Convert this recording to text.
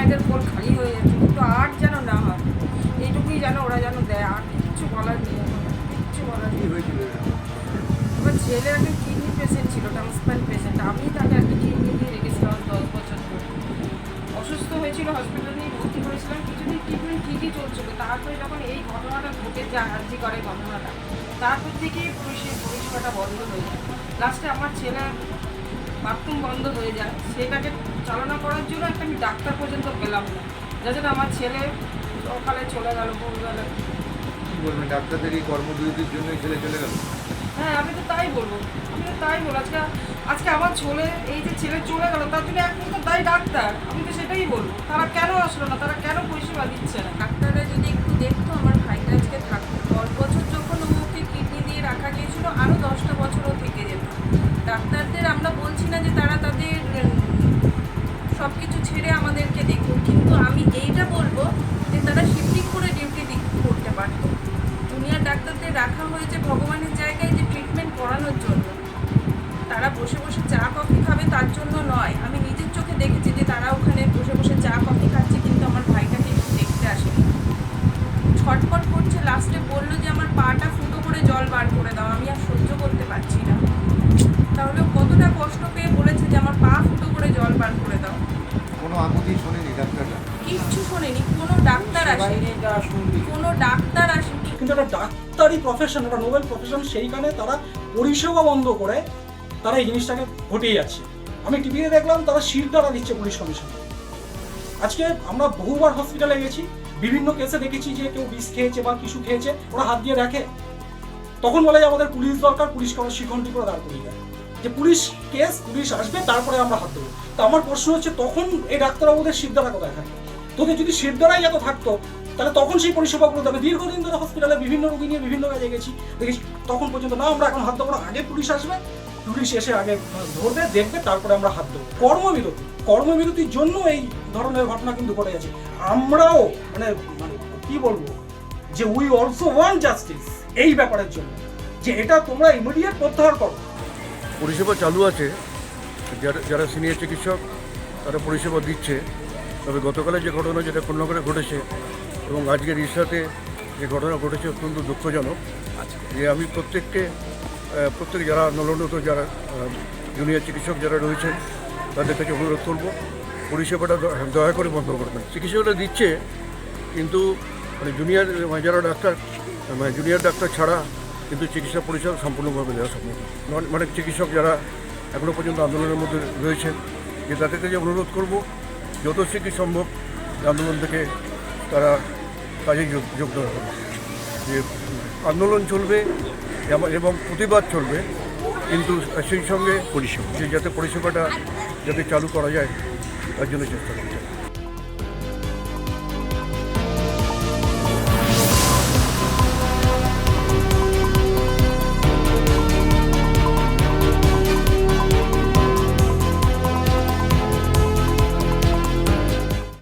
মায়েদের কোল খালি হয়ে যাচ্ছে, কিন্তু আর যেন না হয় এইটুকুই যেন ওরা যেন দেয়, আর কিচ্ছু বলার নেই, কিচ্ছু বলার নেই। আমার ছেলে একটা কিডনি পেশেন্ট ছিল, ট্রান্সপ্লান্ট পেশেন্ট, আমি তাকে একটা কিডনি দিয়ে রেখেছিলাম 10 বছর ধরে। অসুস্থ হয়েছিল, হসপিটালে নিয়ে ভর্তি করেছিলাম, কিছুদিন ট্রিটমেন্ট ঠিকই চলছিল। তারপরে যখন এই ঘটনাটা ঘটে যায়, আর্জি করে ঘটনাটা, তারপর থেকেই পরিষেবাটা বন্ধ হয়ে যায়। লাস্টে আমার ছেলে বাথরুম বন্ধ হয়ে যায়, সেটাকে চালনা করার জন্য একটা আমি ডাক্তার পর্যন্ত পেলাম না, যার জন্য আমার ছেলে সকালে চলে গেল, ভোরবেলা। কি বলবেন, ডাক্তারদের এই কর্মবিরতির জন্যই ছেলে চলে গেল? হ্যাঁ, আমি তো তাই বলবো। আজকে আমার এই যে ছেলে চলে গেল, তার জন্য একমাত্র দায়ী ডাক্তার। আমি তো সেটাই বলবো, তারা কেন আসলো না, তারা কেন পরিষেবা দিচ্ছে না? ডাক্তাররা যদি একটু দেখতো, আমার ভাইটা আজকে থাকতো। 10 বছর যখন ওকে কিডনি দিয়ে রাখা গিয়েছিল, আরও 10টা বছরও থেকে যেত। ডাক্তারদের আমরা বলছি না যে তারা তাদের সব কিছু ছেড়ে আমাদেরকে দেখুন, কিন্তু আমি এইটা বলবো যে তারা শিফটিং করে ডিউটি করতে পারত। দুনিয়ার ডাক্তারদের রাখা হয়েছে ভগবানের জায়গায় যে ট্রিটমেন্ট করানোর জন্য, তারা বসে বসে চা কফি খাবে তার জন্য নয়। আমি নিজের চোখে দেখেছি যে তারা ওখানে বসে বসে চা কফি খাচ্ছে, কিন্তু আমার ভাইটাকে একটু দেখতে আসেনি। ছটফট করছে, লাস্টে বললো যে আমার পাটা ফুটো করে জল বার করে দাও, আমি আর সহ্য করতে পারছি না। তাহলে কতটা কষ্ট পেয়ে বলেছে যে আমার পা ফুটো করে জল বার করে দাও। কোনো আকুতি শোনেনি ডাক্তাররা? কিচ্ছু শোনেনি, কোনো ডাক্তার আসেনি, কোনো ডাক্তার আসেনি। কিন্তু একটা ডাক্তারি প্রফেশন, একটা নোবেল প্রফেশন, সেইখানে তারা পরিষেবা বন্ধ করে তারা এই জিনিসটাকে ঘটিয়ে যাচ্ছে। আমি টিভিতে দেখলাম তারা শিরদাঁড়া দিচ্ছে পুলিশ কমিশন। আজকে আমরা বহুবার হসপিটালে গেছি, বিভিন্ন কেসে দেখেছি যে কেউ বিষ খেয়েছে বা কিছু খেয়েছে, ওরা হাত দিয়ে রাখে, তখন বলে যে আমাদের পুলিশ দরকার, পুলিশ করে শিখণ্ডি করে দাঁড় করিয়ে দেয় যে পুলিশ কেস, পুলিশ আসবে, তারপরে আমরা হাত দেবো। তো আমার প্রশ্ন হচ্ছে, তখন এই ডাক্তারবাবুদের শিরদাঁড়া কোথায় থাকে? তোদের যদি শিরদাঁড়াই এত থাকতো, তাহলে তখন সেই পরিষেবাগুলো দেবে। দীর্ঘদিন ধরে হসপিটালে বিভিন্ন রোগী নিয়ে বিভিন্ন কাজে গেছি, দেখেছি তখন পর্যন্ত না, আমরা এখন হাত দেবো না, আগে পুলিশ আসবে, পুলিশ এসে আগে ধরবে, দেখবে, তারপরে আমরা হাত দেবো। কর্মবিরতির জন্য এই ধরনের ঘটনা কিন্তু ঘটে গেছে। আমরাও মানে মানে কি বলবো, যে উই অলসো ওয়ান্ট জাস্টিস এই ব্যাপারের জন্য, যে এটা তোমরা ইমিডিয়েট প্রত্যাহার করো। পরিষেবা চালু আছে, যারা সিনিয়র চিকিৎসক তারা পরিষেবা দিচ্ছে। তবে গতকালের যে ঘটনা যেটা কন্যাগরে ঘটেছে এবং আজকের ইশরাতে যে ঘটনা ঘটেছে অত্যন্ত দুঃখজনক। যে আমি প্রত্যেক যারা আন্দোলনরত যারা জুনিয়র চিকিৎসক যারা রয়েছেন তাদের কাছে অনুরোধ করব, পরিষেবাটা দয়া করে বন্ধ করবেন। চিকিৎসাটা দিচ্ছে, কিন্তু মানে জুনিয়র ডাক্তার ছাড়া কিন্তু চিকিৎসা পরিষেবা সম্পূর্ণভাবে দেওয়া সম্ভব নয়। অনেক চিকিৎসক যারা এখনও পর্যন্ত আন্দোলনের মধ্যে রয়েছেন, যে তাদের কাছে অনুরোধ করব যত শীঘ্র সম্ভব আন্দোলন থেকে তারা কাজে যোগদান করবে। যে আন্দোলন চলবে এবং প্রতিবাদ চলবে, কিন্তু সেই সঙ্গে যাতে পরিষেবাটা যাতে চালু করা যায় তার জন্য চেষ্টা করতে